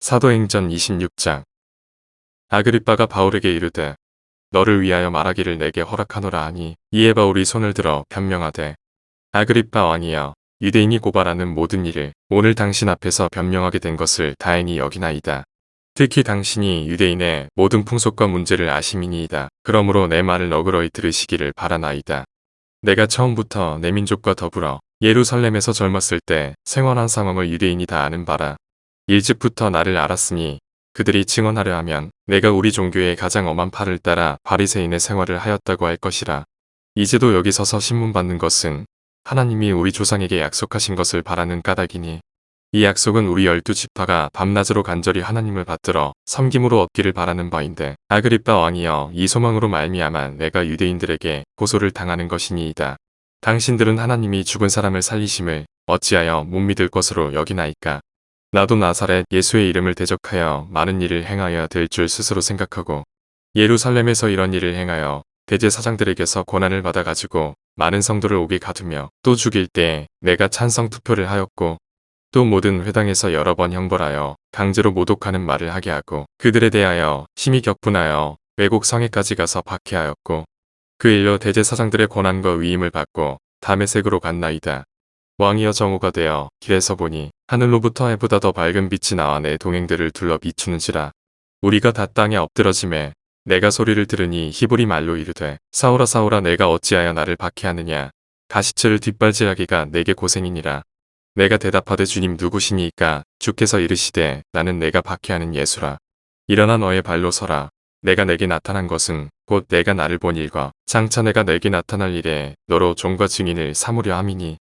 사도행전 26장. 아그리빠가 바울에게 이르되 너를 위하여 말하기를 내게 허락하노라 하니, 이에 바울이 손을 들어 변명하되, 아그리빠 왕이여, 유대인이 고발하는 모든 일을 오늘 당신 앞에서 변명하게 된 것을 다행히 여기나이다. 특히 당신이 유대인의 모든 풍속과 문제를 아심이니이다. 그러므로 내 말을 너그러이 들으시기를 바라나이다. 내가 처음부터 내 민족과 더불어 예루살렘에서 젊었을 때 생활한 상황을 유대인이 다 아는 바라. 일찍부터 나를 알았으니 그들이 증언하려 하면 내가 우리 종교의 가장 엄한 팔을 따라 바리새인의 생활을 하였다고 할 것이라. 이제도 여기 서서 신문받는 것은 하나님이 우리 조상에게 약속하신 것을 바라는 까닭이니, 이 약속은 우리 12지파가 밤낮으로 간절히 하나님을 받들어 섬김으로 얻기를 바라는 바인데, 아그리빠 왕이여, 이 소망으로 말미암아 내가 유대인들에게 고소를 당하는 것이니이다. 당신들은 하나님이 죽은 사람을 살리심을 어찌하여 못 믿을 것으로 여기나이까. 나도 나사렛 예수의 이름을 대적하여 많은 일을 행하여야 될 줄 스스로 생각하고, 예루살렘에서 이런 일을 행하여 대제사장들에게서 권한을 받아가지고 많은 성도를 옥에 가두며 또 죽일 때 내가 찬성 투표를 하였고, 또 모든 회당에서 여러 번 형벌하여 강제로 모독하는 말을 하게 하고, 그들에 대하여 심히 격분하여 외국 성에까지 가서 박해하였고, 그 일로 대제사장들의 권한과 위임을 받고 다메섹으로 갔나이다. 왕이여, 정오가 되어 길에서 보니 하늘로부터 해보다 더 밝은 빛이 나와 내 동행들을 둘러 비추는지라. 우리가 다 땅에 엎드러짐에 내가 소리를 들으니 히브리 말로 이르되, 사울아 사울아, 내가 어찌하여 나를 박해하느냐. 가시체를 뒷발질하기가 내게 고생이니라. 내가 대답하되, 주님 누구시니이까? 주께서 이르시되, 나는 내가 박해하는 예수라. 일어나 너의 발로 서라. 내가 내게 나타난 것은 곧 내가 나를 본 일과 장차 내가 내게 나타날 일에 너로 종과 증인을 삼으려 함이니,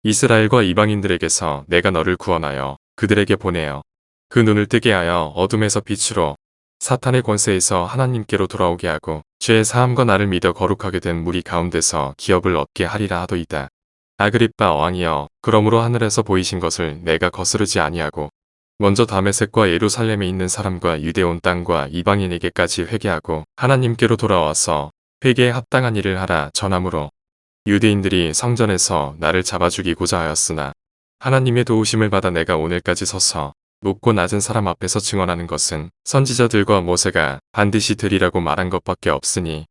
이스라엘과 이방인들에게서 내가 너를 구원하여 그들에게 보내어 그 눈을 뜨게 하여 어둠에서 빛으로, 사탄의 권세에서 하나님께로 돌아오게 하고, 죄의 사함과 나를 믿어 거룩하게 된 무리 가운데서 기업을 얻게 하리라 하도이다. 아그리빠 왕이여, 그러므로 하늘에서 보이신 것을 내가 거스르지 아니하고 먼저 다메섹과 예루살렘에 있는 사람과 유대 온 땅과 이방인에게까지 회개하고 하나님께로 돌아와서 회개에 합당한 일을 하라 전함으로, 유대인들이 성전에서 나를 잡아 죽이고자 하였으나 하나님의 도우심을 받아 내가 오늘까지 서서 높고 낮은 사람 앞에서 증언하는 것은 선지자들과 모세가 반드시 되리라고 말한 것밖에 없으니,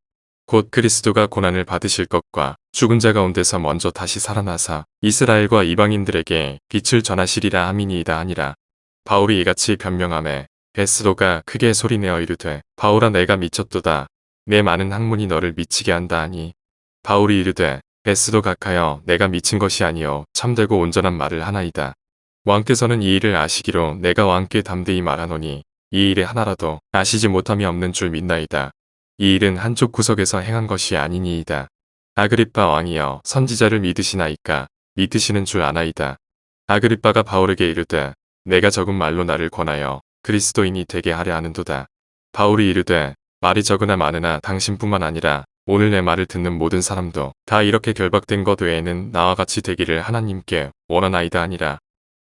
곧 그리스도가 고난을 받으실 것과 죽은 자 가운데서 먼저 다시 살아나사 이스라엘과 이방인들에게 빛을 전하시리라 함이니이다 하니라. 바울이 이같이 변명하매 베스도가 크게 소리내어 이르되, 바울아, 내가 미쳤도다. 내 많은 학문이 너를 미치게 한다 하니, 바울이 이르되, 베스도 각하여, 내가 미친 것이 아니요 참되고 온전한 말을 하나이다. 왕께서는 이 일을 아시기로 내가 왕께 담대히 말하노니, 이 일에 하나라도 아시지 못함이 없는 줄 믿나이다. 이 일은 한쪽 구석에서 행한 것이 아니니이다. 아그리빠 왕이여, 선지자를 믿으시나이까? 믿으시는 줄 아나이다. 아그리빠가 바울에게 이르되, 내가 적은 말로 나를 권하여 그리스도인이 되게 하려 하는도다. 바울이 이르되, 말이 적으나 많으나 당신뿐만 아니라 오늘 내 말을 듣는 모든 사람도 다 이렇게 결박된 것 외에는 나와 같이 되기를 하나님께 원하나이다 하니라.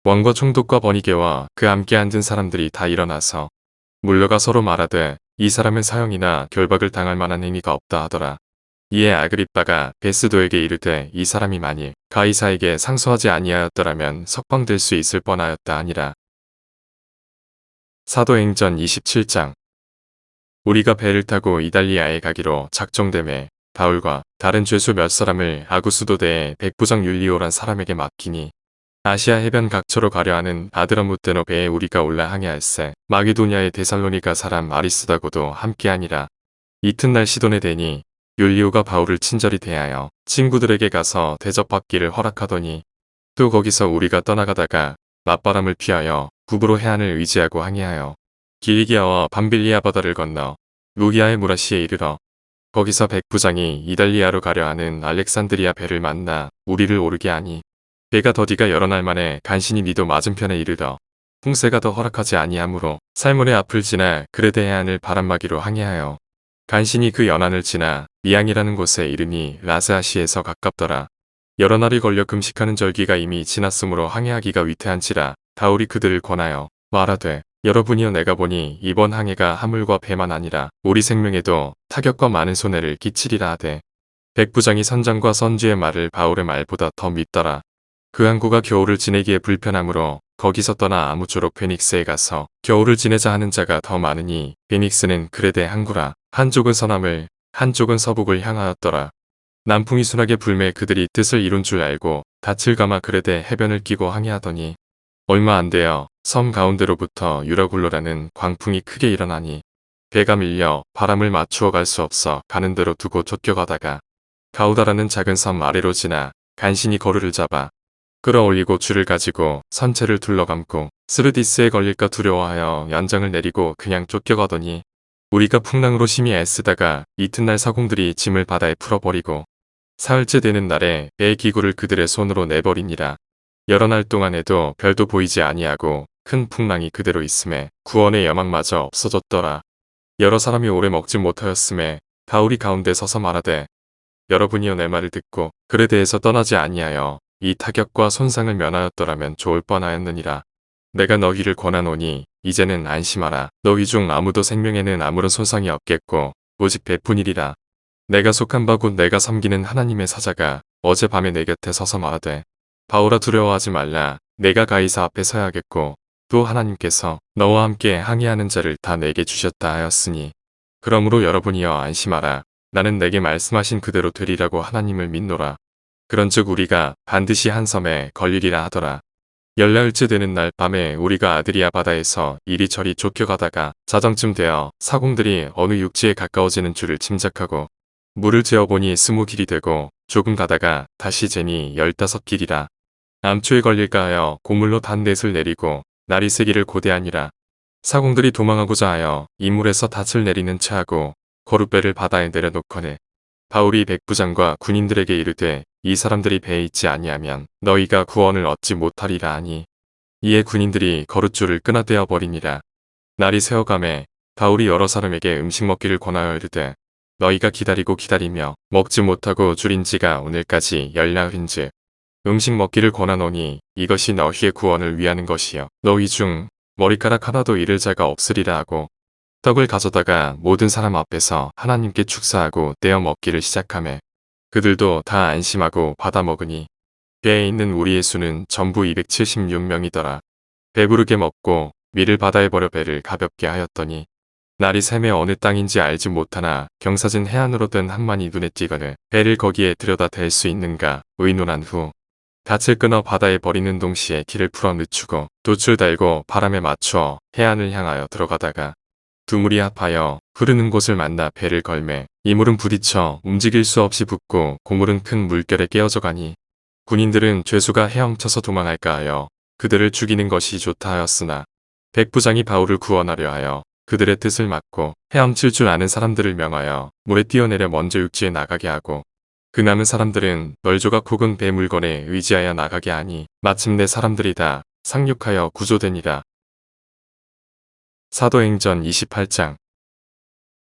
왕과 총독과 버니게와 그 함께 앉은 사람들이 다 일어나서 물러가 서로 말하되, 이 사람은 사형이나 결박을 당할 만한 행위가 없다 하더라. 이에 아그리빠가 베스도에게 이르되, 이 사람이 만일 가이사에게 상소하지 아니하였더라면 석방될 수 있을 뻔하였다 하니라. 사도행전 27장. 우리가 배를 타고 이달리아에 가기로 작정되매 바울과 다른 죄수 몇 사람을 아구스도대의 백부장 율리오란 사람에게 맡기니, 아시아 해변 각처로 가려 하는 아드라무테노 배에 우리가 올라 항해할세 마게도냐의 데살로니가 사람 아리스다고도 함께하니라. 이튿날 시돈에 대니 율리오가 바울을 친절히 대하여 친구들에게 가서 대접받기를 허락하더니, 또 거기서 우리가 떠나가다가 맞바람을 피하여 북으로 해안을 의지하고 항해하여 길리기아와 밤빌리아 바다를 건너 루기아의 무라시에 이르러, 거기서 백부장이 이달리아로 가려 하는 알렉산드리아 배를 만나 우리를 오르게 하니, 배가 더디가 여러 날 만에 간신히 니도 맞은편에 이르러 풍세가 더 허락하지 아니하므로 살몬의 앞을 지나 그레데 해안을 바람막이로 항해하여 간신히 그 연안을 지나 미앙이라는 곳에 이르니 라스아시에서 가깝더라. 여러 날이 걸려 금식하는 절기가 이미 지났으므로 항해하기가 위태한지라 바울이 그들을 권하여 말하되, 여러분이여, 내가 보니 이번 항해가 하물과 배만 아니라 우리 생명에도 타격과 많은 손해를 끼치리라 하되, 백부장이 선장과 선주의 말을 바울의 말보다 더 믿더라. 그 항구가 겨울을 지내기에 불편하므로 거기서 떠나 아무쪼록 페닉스에 가서 겨울을 지내자 하는 자가 더 많으니 페닉스는 그레데 항구라. 한쪽은 서남을 한쪽은 서북을 향하였더라. 남풍이 순하게 불매 그들이 뜻을 이룬 줄 알고 닻을 감아 그레데 해변을 끼고 항해하더니 얼마 안 되어 섬 가운데로부터 유라굴로라는 광풍이 크게 일어나니 배가 밀려 바람을 맞추어 갈 수 없어 가는 대로 두고 쫓겨가다가 가우다라는 작은 섬 아래로 지나 간신히 거루를 잡아 끌어올리고 줄을 가지고 선체를 둘러감고 스르디스에 걸릴까 두려워하여 연장을 내리고 그냥 쫓겨가더니 우리가 풍랑으로 심히 애쓰다가 이튿날 사공들이 짐을 바다에 풀어버리고 사흘째 되는 날에 배 기구를 그들의 손으로 내버리니라. 여러 날 동안에도 별도 보이지 아니하고 큰 풍랑이 그대로 있음에 구원의 여망마저 없어졌더라. 여러 사람이 오래 먹지 못하였음에 바울이 가운데 서서 말하되 여러분이여 내 말을 듣고 그에 대해서 떠나지 아니하여 이 타격과 손상을 면하였더라면 좋을 뻔하였느니라. 내가 너희를 권하노니 이제는 안심하라. 너희 중 아무도 생명에는 아무런 손상이 없겠고 오직 배뿐이리라. 내가 속한 바 곧 내가 섬기는 하나님의 사자가 어젯밤에 내 곁에 서서 말하되 바울아 두려워하지 말라. 내가 가이사 앞에 서야겠고 또 하나님께서 너와 함께 항해하는 자를 다 내게 주셨다 하였으니 그러므로 여러분이여 안심하라. 나는 내게 말씀하신 그대로 되리라고 하나님을 믿노라. 그런즉 우리가 반드시 한 섬에 걸리리라 하더라. 열나흘째 되는 날 밤에 우리가 아드리아 바다에서 이리저리 쫓겨가다가 자정쯤 되어 사공들이 어느 육지에 가까워지는 줄을 짐작하고 물을 재어보니 20길이 되고 조금 가다가 다시 재니 15길이라. 암초에 걸릴까 하여 고물로 단넷을 내리고 날이 새기를 고대하니라. 사공들이 도망하고자 하여 이물에서 닻을 내리는 체하고 거룻배를 바다에 내려놓거늘 바울이 백부장과 군인들에게 이르되 이 사람들이 배에 있지 아니하면 너희가 구원을 얻지 못하리라 하니 이에 군인들이 거룻줄을 끊어대어 버리니라. 날이 새어가매 바울이 여러 사람에게 음식 먹기를 권하여 이르되 너희가 기다리고 기다리며 먹지 못하고 줄인 지가 오늘까지 열나흘인즉 음식 먹기를 권하노니 이것이 너희의 구원을 위하는 것이요 너희 중 머리카락 하나도 잃을 자가 없으리라 하고 떡을 가져다가 모든 사람 앞에서 하나님께 축사하고 떼어 먹기를 시작하매 그들도 다 안심하고 받아 먹으니 배에 있는 우리의 수는 전부 276명이더라. 배부르게 먹고 밀을 바다에 버려 배를 가볍게 하였더니 날이 새매 어느 땅인지 알지 못하나 경사진 해안으로 된 항만이 눈에 띄거늘 배를 거기에 들여다 댈 수 있는가 의논한 후 닻을 끊어 바다에 버리는 동시에 길을 풀어 늦추고 돛을 달고 바람에 맞추어 해안을 향하여 들어가다가 두 물이 합하여 흐르는 곳을 만나 배를 걸매 이물은 부딪혀 움직일 수 없이 붙고 고물은 큰 물결에 깨어져 가니 군인들은 죄수가 헤엄쳐서 도망할까 하여 그들을 죽이는 것이 좋다 하였으나 백부장이 바울을 구원하려 하여 그들의 뜻을 막고 헤엄칠 줄 아는 사람들을 명하여 물에 뛰어내려 먼저 육지에 나가게 하고 그 남은 사람들은 널조각 혹은 배 물건에 의지하여 나가게 하니 마침내 사람들이 다 상륙하여 구조되니라. 사도행전 28장.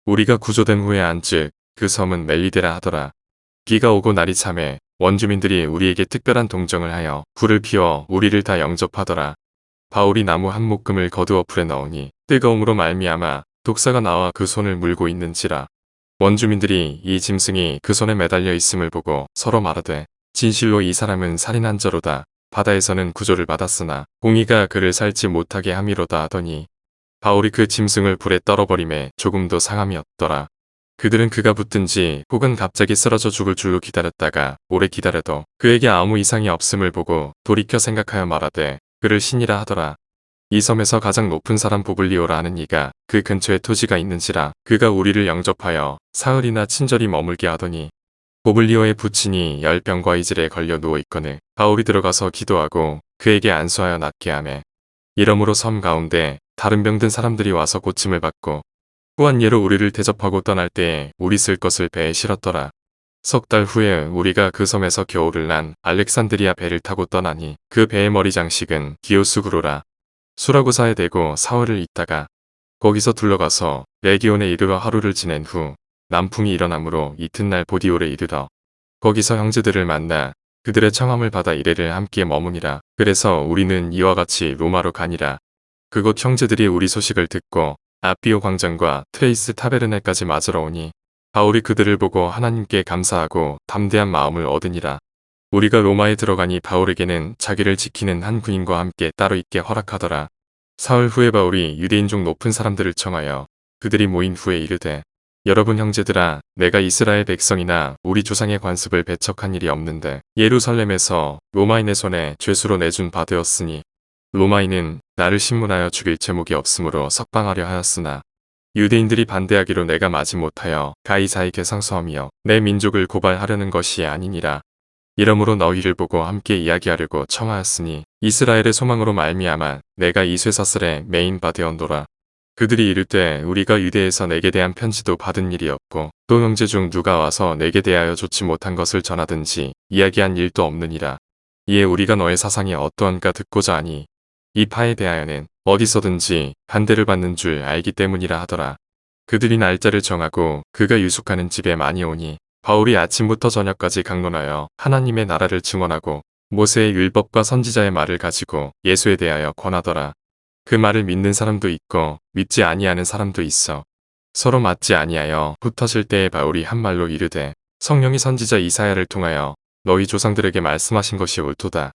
우리가 구조된 후에 안즉 그 섬은 멜리데라 하더라. 비가 오고 날이 참해 원주민들이 우리에게 특별한 동정을 하여 불을 피워 우리를 다 영접하더라. 바울이 나무 한 묶음을 거두어 불에 넣으니 뜨거움으로 말미암아 독사가 나와 그 손을 물고 있는지라. 원주민들이 이 짐승이 그 손에 매달려 있음을 보고 서로 말하되 진실로 이 사람은 살인한 자로다. 바다에서는 구조를 받았으나 공의가 그를 살지 못하게 함이로다 하더니 바울이 그 짐승을 불에 떨어버림에 조금도 상함이 없더라. 그들은 그가 붙든지 혹은 갑자기 쓰러져 죽을 줄로 기다렸다가 오래 기다려도 그에게 아무 이상이 없음을 보고 돌이켜 생각하여 말하되 그를 신이라 하더라. 이 섬에서 가장 높은 사람 보블리오라 하는 이가 그 근처에 토지가 있는지라 그가 우리를 영접하여 사흘이나 친절히 머물게 하더니 보블리오의 부친이 열병과 이질에 걸려 누워있거늘 바울이 들어가서 기도하고 그에게 안수하여 낫게 하매 이러므로 섬 가운데 다른 병든 사람들이 와서 고침을 받고 후한 예로 우리를 대접하고 떠날 때에 우리 쓸 것을 배에 실었더라. 석 달 후에 우리가 그 섬에서 겨울을 난 알렉산드리아 배를 타고 떠나니 그 배의 머리 장식은 기오스구로라. 수라구사에 대고 사흘을 있다가 거기서 둘러가서 레기온에 이르러 하루를 지낸 후 남풍이 일어나므로 이튿날 보디올에 이르러 거기서 형제들을 만나 그들의 청함을 받아 이래를 함께 머무니라. 그래서 우리는 이와 같이 로마로 가니라. 그곳 형제들이 우리 소식을 듣고 아비오 광장과 트레이스 타베르네까지 맞으러 오니 바울이 그들을 보고 하나님께 감사하고 담대한 마음을 얻으니라. 우리가 로마에 들어가니 바울에게는 자기를 지키는 한 군인과 함께 따로 있게 허락하더라. 사흘 후에 바울이 유대인 중 높은 사람들을 청하여 그들이 모인 후에 이르되 여러분 형제들아 내가 이스라엘 백성이나 우리 조상의 관습을 배척한 일이 없는데 예루살렘에서 로마인의 손에 죄수로 내준 바 되었으니 로마인은 나를 신문하여 죽일 제목이 없으므로 석방하려 하였으나 유대인들이 반대하기로 내가 마지 못하여 가이사에게 상소하며 내 민족을 고발하려는 것이 아니니라. 이러므로 너희를 보고 함께 이야기하려고 청하였으니 이스라엘의 소망으로 말미암아 내가 이 쇠사슬에 매인 바 되었노라. 그들이 이르되 우리가 유대에서 내게 대한 편지도 받은 일이 없고 또 형제 중 누가 와서 내게 대하여 좋지 못한 것을 전하든지 이야기한 일도 없느니라. 이에 우리가 너의 사상이 어떠한가 듣고자 하니 이 파에 대하여는 어디서든지 반대를 받는 줄 알기 때문이라 하더라. 그들이 날짜를 정하고 그가 유숙하는 집에 많이 오니 바울이 아침부터 저녁까지 강론하여 하나님의 나라를 증언하고 모세의 율법과 선지자의 말을 가지고 예수에 대하여 권하더라. 그 말을 믿는 사람도 있고 믿지 아니하는 사람도 있어. 서로 맞지 아니하여 흩어질 때에 바울이 한 말로 이르되 성령이 선지자 이사야를 통하여 너희 조상들에게 말씀하신 것이 옳도다.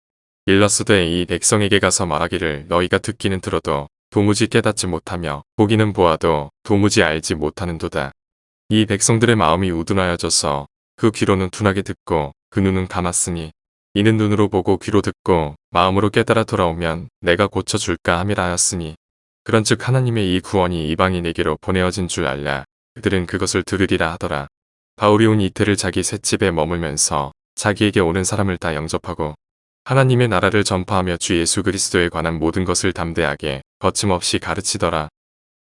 일러스되 이 백성에게 가서 말하기를 너희가 듣기는 들어도 도무지 깨닫지 못하며 보기는 보아도 도무지 알지 못하는도다. 이 백성들의 마음이 우둔하여져서 그 귀로는 둔하게 듣고 그 눈은 감았으니 이는 눈으로 보고 귀로 듣고 마음으로 깨달아 돌아오면 내가 고쳐줄까 함이라 하였으니 그런즉 하나님의 이 구원이 이방인에게로 보내어진 줄 알라. 그들은 그것을 들으리라 하더라. 바울이 온 이태를 자기 셋집에 머물면서 자기에게 오는 사람을 다 영접하고 하나님의 나라를 전파하며 주 예수 그리스도에 관한 모든 것을 담대하게 거침없이 가르치더라.